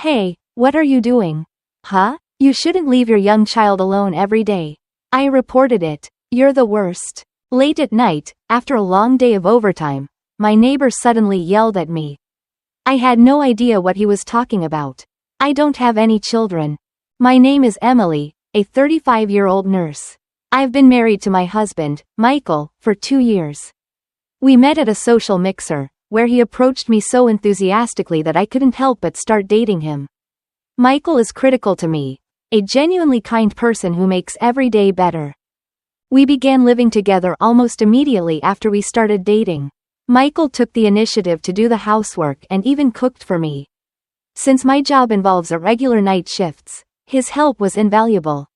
Hey, what are you doing? Huh? You shouldn't leave your young child alone every day. I reported it. You're the worst. Late at night, after a long day of overtime, my neighbor suddenly yelled at me. I had no idea what he was talking about. I don't have any children. My name is Emily, a 35-year-old nurse. I've been married to my husband, Michael, for 2 years. We met at a social mixer, where he approached me so enthusiastically that I couldn't help but start dating him. Michael is critical to me, a genuinely kind person who makes every day better. We began living together almost immediately after we started dating. Michael took the initiative to do the housework and even cooked for me. Since my job involves irregular night shifts, his help was invaluable.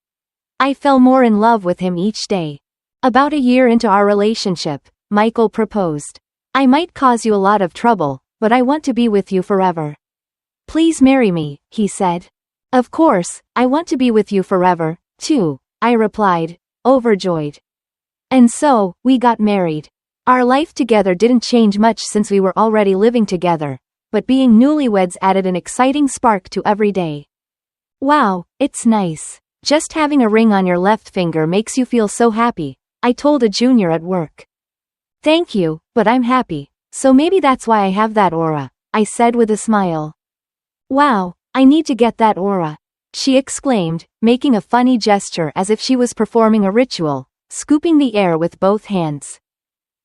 I fell more in love with him each day. About a year into our relationship, Michael proposed. I might cause you a lot of trouble, but I want to be with you forever. Please marry me, he said. Of course, I want to be with you forever, too, I replied, overjoyed. And so, we got married. Our life together didn't change much since we were already living together, but being newlyweds added an exciting spark to every day. Wow, it's nice. Just having a ring on your left finger makes you feel so happy, I told a junior at work. Thank you, but I'm happy, so maybe that's why I have that aura, I said with a smile. Wow, I need to get that aura, she exclaimed, making a funny gesture as if she was performing a ritual, scooping the air with both hands.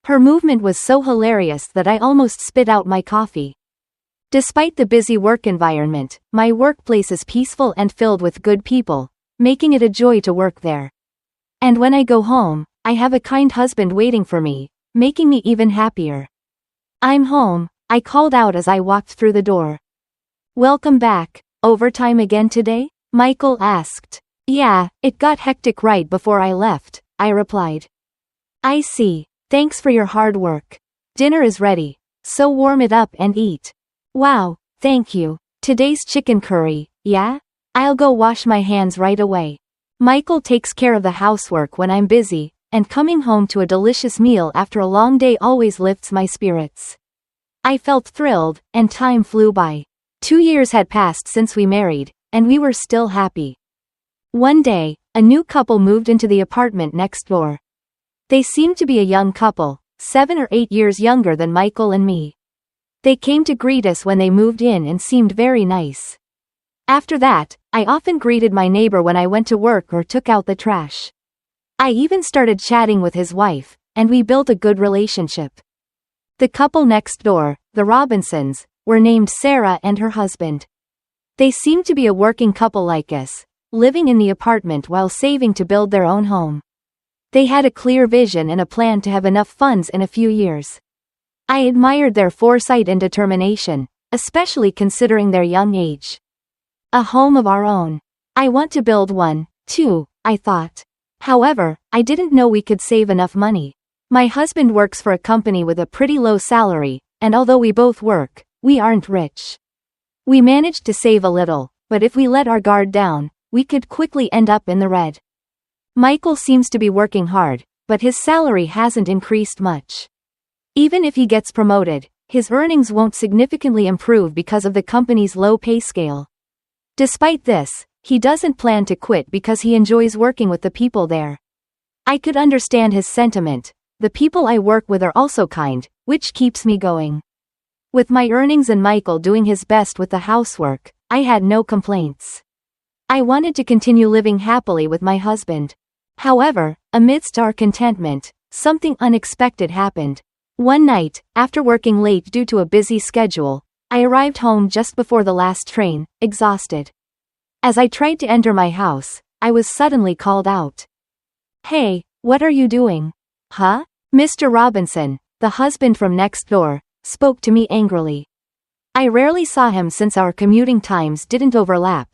Her movement was so hilarious that I almost spit out my coffee. Despite the busy work environment, my workplace is peaceful and filled with good people, making it a joy to work there. And when I go home, I have a kind husband waiting for me, making me even happier. I'm home, I called out as I walked through the door. Welcome back. Overtime again today? Michael asked. Yeah, it got hectic right before I left, I replied. I see. Thanks for your hard work. Dinner is ready, so warm it up and eat. Wow, thank you. Today's chicken curry, yeah? I'll go wash my hands right away. Michael takes care of the housework when I'm busy, and coming home to a delicious meal after a long day always lifts my spirits. I felt thrilled, and time flew by. 2 years had passed since we married, and we were still happy. One day, a new couple moved into the apartment next door. They seemed to be a young couple, 7 or 8 years younger than Michael and me. They came to greet us when they moved in and seemed very nice. After that, I often greeted my neighbor when I went to work or took out the trash. I even started chatting with his wife, and we built a good relationship. The couple next door, the Robinsons, were named Sarah and her husband. They seemed to be a working couple like us, living in the apartment while saving to build their own home. They had a clear vision and a plan to have enough funds in a few years. I admired their foresight and determination, especially considering their young age. A home of our own. I want to build one, too, I thought. However, I didn't know we could save enough money. My husband works for a company with a pretty low salary, and although we both work, we aren't rich. We managed to save a little, but if we let our guard down, we could quickly end up in the red. Michael seems to be working hard, but his salary hasn't increased much. Even if he gets promoted, his earnings won't significantly improve because of the company's low pay scale. Despite this, he doesn't plan to quit because he enjoys working with the people there. I could understand his sentiment. The people I work with are also kind, which keeps me going. With my earnings and Michael doing his best with the housework, I had no complaints. I wanted to continue living happily with my husband. However, amidst our contentment, something unexpected happened. One night, after working late due to a busy schedule, I arrived home just before the last train, exhausted. As I tried to enter my house, I was suddenly called out. Hey, what are you doing? Huh? Mr. Robinson, the husband from next door, spoke to me angrily. I rarely saw him since our commuting times didn't overlap.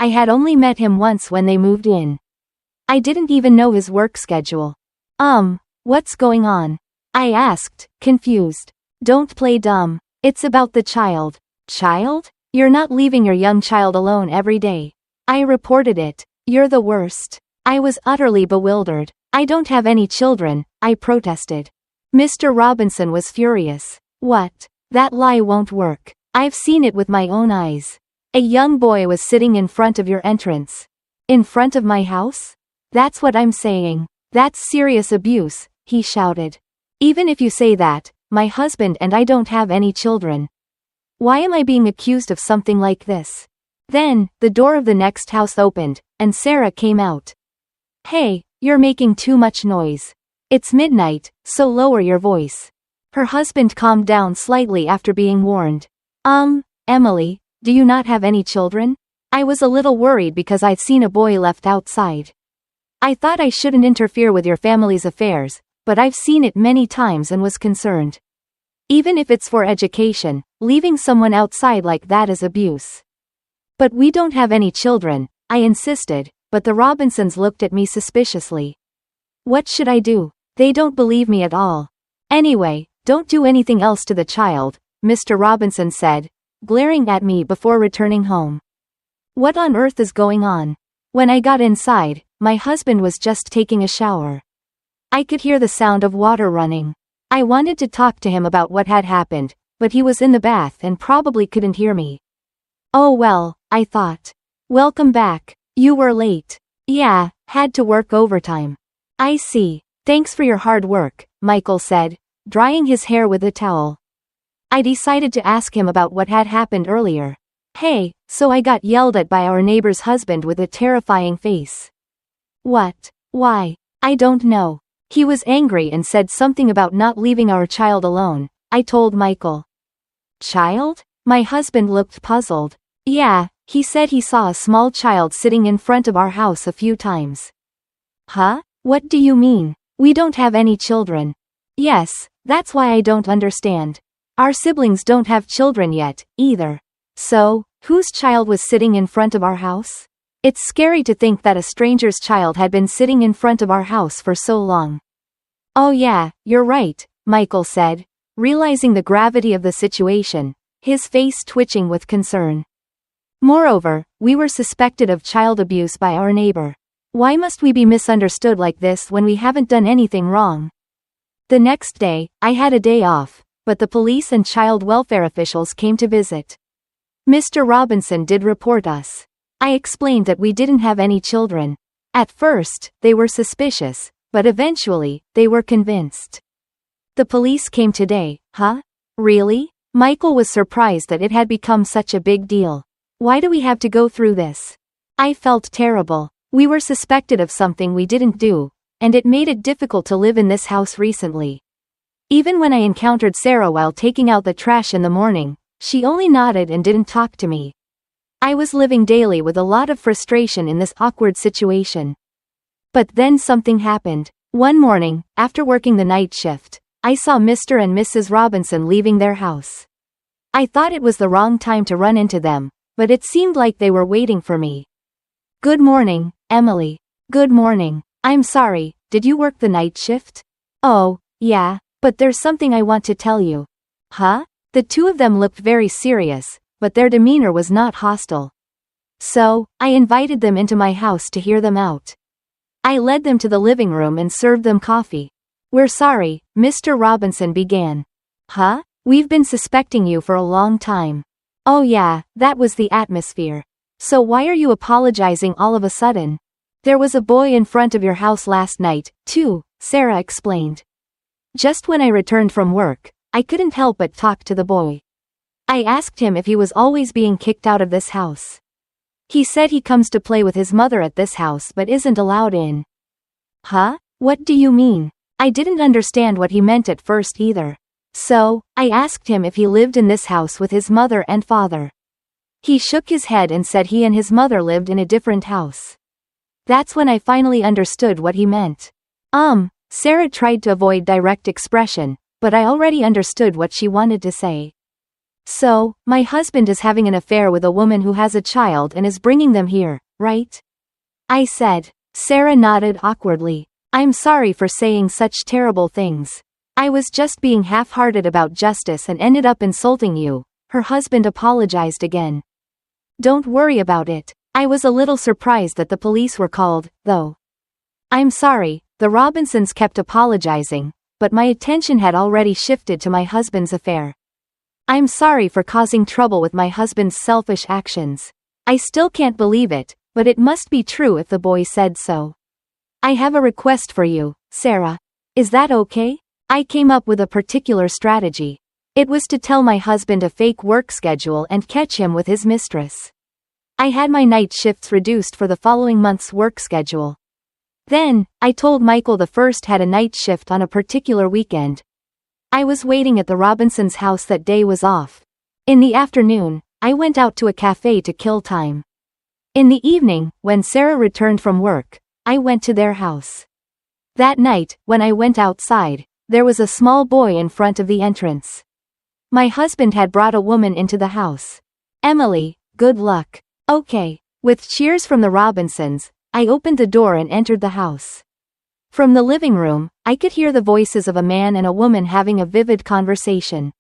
I had only met him once when they moved in. I didn't even know his work schedule. What's going on? I asked, confused. Don't play dumb. It's about the child. Child? You're not leaving your young child alone every day. I reported it. You're the worst. I was utterly bewildered. I don't have any children, I protested. Mr. Robinson was furious. What? That lie won't work. I've seen it with my own eyes. A young boy was sitting in front of your entrance. In front of my house? That's what I'm saying. That's serious abuse, he shouted. Even if you say that, my husband and I don't have any children. Why am I being accused of something like this? Then, the door of the next house opened, and Sarah came out. Hey, you're making too much noise. It's midnight, so lower your voice. Her husband calmed down slightly after being warned. Emily, do you not have any children? I was a little worried because I'd seen a boy left outside. I thought I shouldn't interfere with your family's affairs, but I've seen it many times and was concerned. Even if it's for education, leaving someone outside like that is abuse. But we don't have any children, I insisted, but the Robinsons looked at me suspiciously. What should I do? They don't believe me at all. Anyway, don't do anything else to the child, Mr. Robinson said, glaring at me before returning home. What on earth is going on? When I got inside, my husband was just taking a shower. I could hear the sound of water running. I wanted to talk to him about what had happened, but he was in the bath and probably couldn't hear me. Oh well, I thought. Welcome back. You were late. Yeah, had to work overtime. I see. Thanks for your hard work, Michael said, drying his hair with a towel. I decided to ask him about what had happened earlier. Hey, so I got yelled at by our neighbor's husband with a terrifying face. What? Why? I don't know. He was angry and said something about not leaving our child alone, I told Michael. Child? My husband looked puzzled. Yeah, he said he saw a small child sitting in front of our house a few times. Huh? What do you mean? We don't have any children. Yes, that's why I don't understand. Our siblings don't have children yet, either. So, whose child was sitting in front of our house? It's scary to think that a stranger's child had been sitting in front of our house for so long. Oh yeah, you're right, Michael said, realizing the gravity of the situation, his face twitching with concern. Moreover, we were suspected of child abuse by our neighbor. Why must we be misunderstood like this when we haven't done anything wrong? The next day, I had a day off, but the police and child welfare officials came to visit. Mr. Robinson did report us. I explained that we didn't have any children. At first, they were suspicious, but eventually, they were convinced. The police came today, huh? Really? Michael was surprised that it had become such a big deal. Why do we have to go through this? I felt terrible. We were suspected of something we didn't do, and it made it difficult to live in this house recently. Even when I encountered Sarah while taking out the trash in the morning, she only nodded and didn't talk to me. I was living daily with a lot of frustration in this awkward situation. But then something happened. One morning, after working the night shift, I saw Mr. and Mrs. Robinson leaving their house. I thought it was the wrong time to run into them, but it seemed like they were waiting for me. Good morning, Emily. Good morning. I'm sorry, did you work the night shift? Oh, yeah, but there's something I want to tell you. Huh? The two of them looked very serious, but their demeanor was not hostile. So, I invited them into my house to hear them out. I led them to the living room and served them coffee. We're sorry, Mr. Robinson began. Huh? We've been suspecting you for a long time. Oh yeah, that was the atmosphere. So why are you apologizing all of a sudden? There was a boy in front of your house last night, too, Sarah explained. Just when I returned from work, I couldn't help but talk to the boy. I asked him if he was always being kicked out of this house. He said he comes to play with his mother at this house but isn't allowed in. Huh? What do you mean? I didn't understand what he meant at first either. So, I asked him if he lived in this house with his mother and father. He shook his head and said he and his mother lived in a different house. That's when I finally understood what he meant. Sarah tried to avoid direct expression, but I already understood what she wanted to say. So, my husband is having an affair with a woman who has a child and is bringing them here, right? I said. Sarah nodded awkwardly. I'm sorry for saying such terrible things. I was just being half-hearted about justice and ended up insulting you, her husband apologized again. Don't worry about it. I was a little surprised that the police were called, though. I'm sorry, the Robinsons kept apologizing, but my attention had already shifted to my husband's affair. I'm sorry for causing trouble with my husband's selfish actions. I still can't believe it, but it must be true if the boy said so. I have a request for you, Sarah. Is that okay? I came up with a particular strategy. It was to tell my husband a fake work schedule and catch him with his mistress. I had my night shifts reduced for the following month's work schedule. Then, I told Michael the first had a night shift on a particular weekend. I was waiting at the Robinsons' house that day was off. In the afternoon, I went out to a cafe to kill time. In the evening, when Sarah returned from work, I went to their house. That night, when I went outside, there was a small boy in front of the entrance. My husband had brought a woman into the house. Emily, good luck. Okay. With cheers from the Robinsons, I opened the door and entered the house. From the living room, I could hear the voices of a man and a woman having a vivid conversation.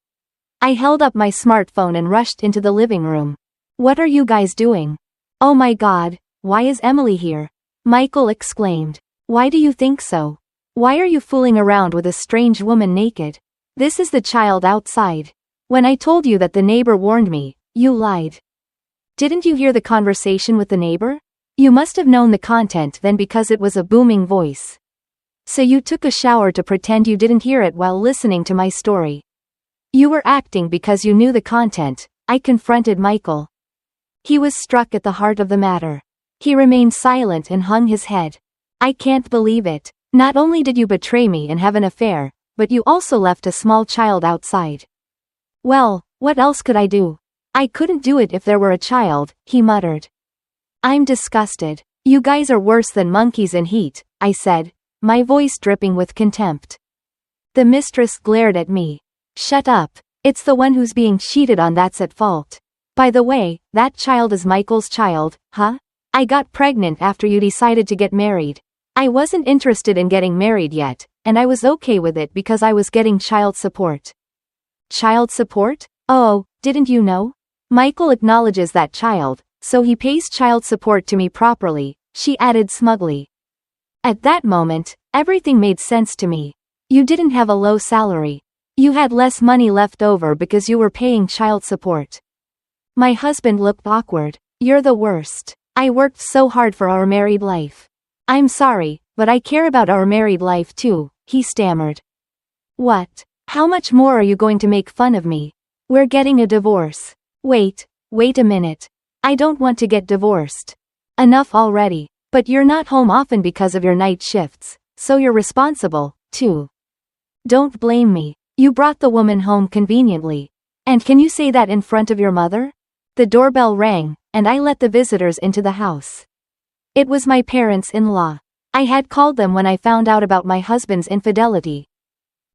I held up my smartphone and rushed into the living room. What are you guys doing? Oh my God, why is Emily here? Michael exclaimed. Why do you think so? Why are you fooling around with a strange woman naked? This is the child outside. When I told you that the neighbor warned me, you lied. Didn't you hear the conversation with the neighbor? You must have known the content then because it was a booming voice. So you took a shower to pretend you didn't hear it while listening to my story. You were acting because you knew the content, I confronted Michael. He was struck at the heart of the matter. He remained silent and hung his head. I can't believe it. Not only did you betray me and have an affair, but you also left a small child outside. Well, what else could I do? I couldn't do it if there were a child, he muttered. I'm disgusted. You guys are worse than monkeys in heat, I said, my voice dripping with contempt. The mistress glared at me. Shut up. It's the one who's being cheated on that's at fault. By the way, that child is Michael's child, huh? I got pregnant after you decided to get married. I wasn't interested in getting married yet, and I was okay with it because I was getting child support. Child support? Oh, didn't you know? Michael acknowledges that child, so he pays child support to me properly, she added smugly. At that moment, everything made sense to me. You didn't have a low salary. You had less money left over because you were paying child support. My husband looked awkward. You're the worst. I worked so hard for our married life. I'm sorry, but I care about our married life too, he stammered. What? How much more are you going to make fun of me? We're getting a divorce. Wait a minute. I don't want to get divorced. Enough already. But you're not home often because of your night shifts, so you're responsible, too. Don't blame me. You brought the woman home conveniently. And can you say that in front of your mother? The doorbell rang, and I let the visitors into the house. It was my parents-in-law. I had called them when I found out about my husband's infidelity.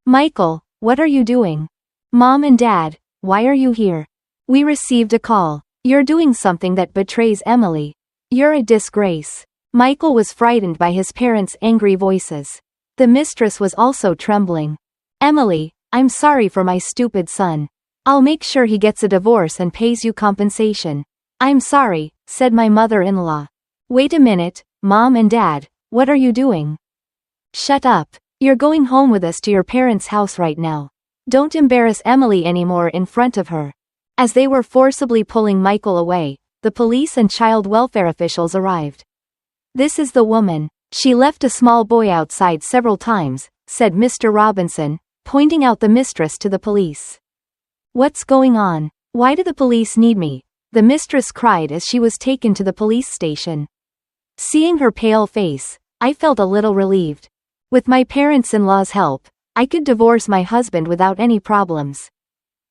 Michael, what are you doing? Mom and Dad, why are you here? We received a call. You're doing something that betrays Emily. You're a disgrace. Michael was frightened by his parents' angry voices. The mistress was also trembling. Emily, I'm sorry for my stupid son. I'll make sure he gets a divorce and pays you compensation. I'm sorry, said my mother-in-law. Wait a minute, Mom and Dad, what are you doing? Shut up. You're going home with us to your parents' house right now. Don't embarrass Emily anymore in front of her. As they were forcibly pulling Michael away, the police and child welfare officials arrived. This is the woman. She left a small boy outside several times, said Mr. Robinson, pointing out the mistress to the police. What's going on? Why do the police need me? The mistress cried as she was taken to the police station. Seeing her pale face, I felt a little relieved. With my parents-in-law's help, I could divorce my husband without any problems.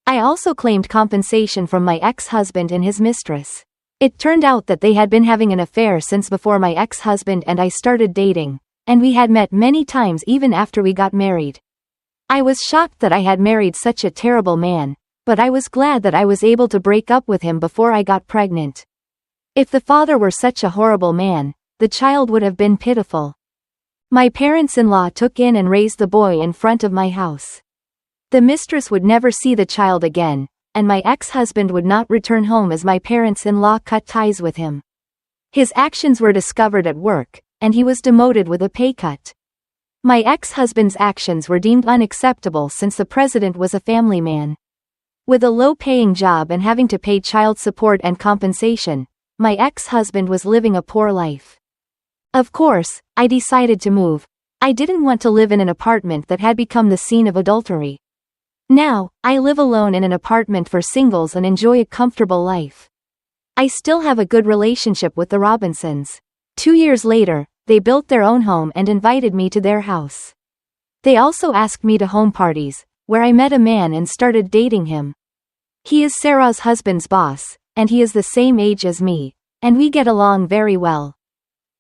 I also claimed compensation from my ex-husband and his mistress. It turned out that they had been having an affair since before my ex-husband and I started dating, and we had met many times even after we got married. I was shocked that I had married such a terrible man, but I was glad that I was able to break up with him before I got pregnant. If the father were such a horrible man, the child would have been pitiful. My parents-in-law took in and raised the boy in front of my house. The mistress would never see the child again, and my ex-husband would not return home as my parents-in-law cut ties with him. His actions were discovered at work, and he was demoted with a pay cut. My ex-husband's actions were deemed unacceptable since the president was a family man. With a low-paying job and having to pay child support and compensation, my ex-husband was living a poor life. Of course, I decided to move. I didn't want to live in an apartment that had become the scene of adultery. Now, I live alone in an apartment for singles and enjoy a comfortable life. I still have a good relationship with the Robinsons. 2 years later, they built their own home and invited me to their house. They also asked me to home parties, where I met a man and started dating him. He is Sarah's husband's boss, and he is the same age as me, and we get along very well.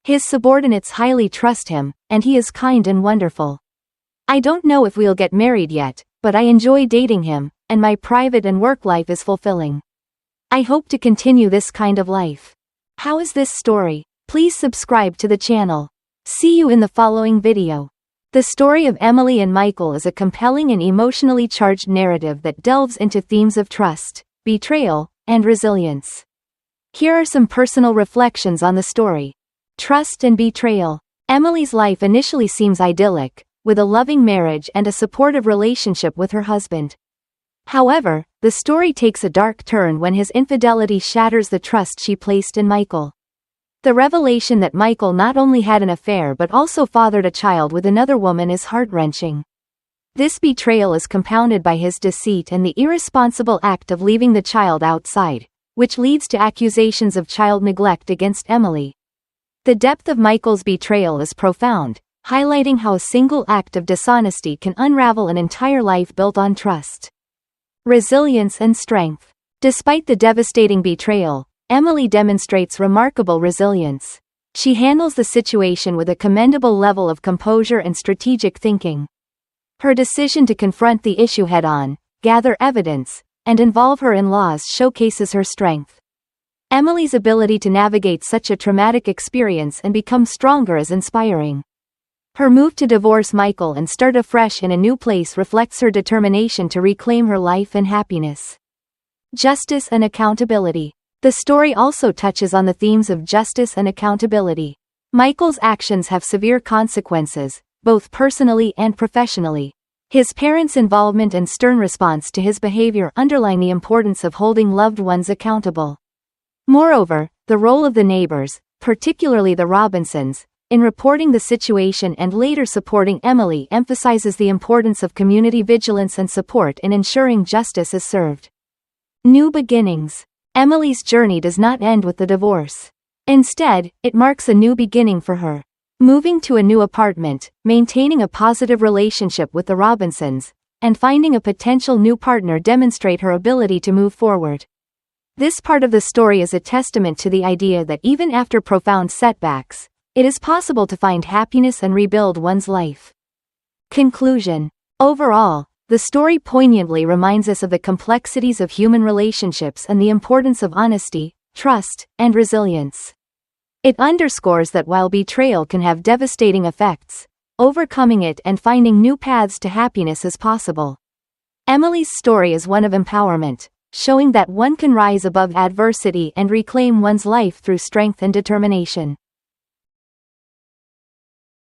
His subordinates highly trust him, and he is kind and wonderful. I don't know if we'll get married yet, but I enjoy dating him, and my private and work life is fulfilling. I hope to continue this kind of life. How is this story? Please subscribe to the channel. See you in the following video. The story of Emily and Michael is a compelling and emotionally charged narrative that delves into themes of trust, betrayal, and resilience. Here are some personal reflections on the story. Trust and betrayal. Emily's life initially seems idyllic, with a loving marriage and a supportive relationship with her husband. However, the story takes a dark turn when his infidelity shatters the trust she placed in Michael. The revelation that Michael not only had an affair but also fathered a child with another woman is heart-wrenching. This betrayal is compounded by his deceit and the irresponsible act of leaving the child outside, which leads to accusations of child neglect against Emily. The depth of Michael's betrayal is profound, highlighting how a single act of dishonesty can unravel an entire life built on trust. Resilience and strength. Despite the devastating betrayal, Emily demonstrates remarkable resilience. She handles the situation with a commendable level of composure and strategic thinking. Her decision to confront the issue head-on, gather evidence, and involve her in-laws showcases her strength. Emily's ability to navigate such a traumatic experience and become stronger is inspiring. Her move to divorce Michael and start afresh in a new place reflects her determination to reclaim her life and happiness. Justice and accountability. The story also touches on the themes of justice and accountability. Michael's actions have severe consequences, both personally and professionally. His parents' involvement and stern response to his behavior underline the importance of holding loved ones accountable. Moreover, the role of the neighbors, particularly the Robinsons, in reporting the situation and later supporting Emily emphasizes the importance of community vigilance and support in ensuring justice is served. New beginnings. Emily's journey does not end with the divorce. Instead, it marks a new beginning for her. Moving to a new apartment, maintaining a positive relationship with the Robinsons, and finding a potential new partner demonstrate her ability to move forward. This part of the story is a testament to the idea that even after profound setbacks, it is possible to find happiness and rebuild one's life. Conclusion. Overall, the story poignantly reminds us of the complexities of human relationships and the importance of honesty, trust, and resilience. It underscores that while betrayal can have devastating effects, overcoming it and finding new paths to happiness is possible. Emily's story is one of empowerment, showing that one can rise above adversity and reclaim one's life through strength and determination.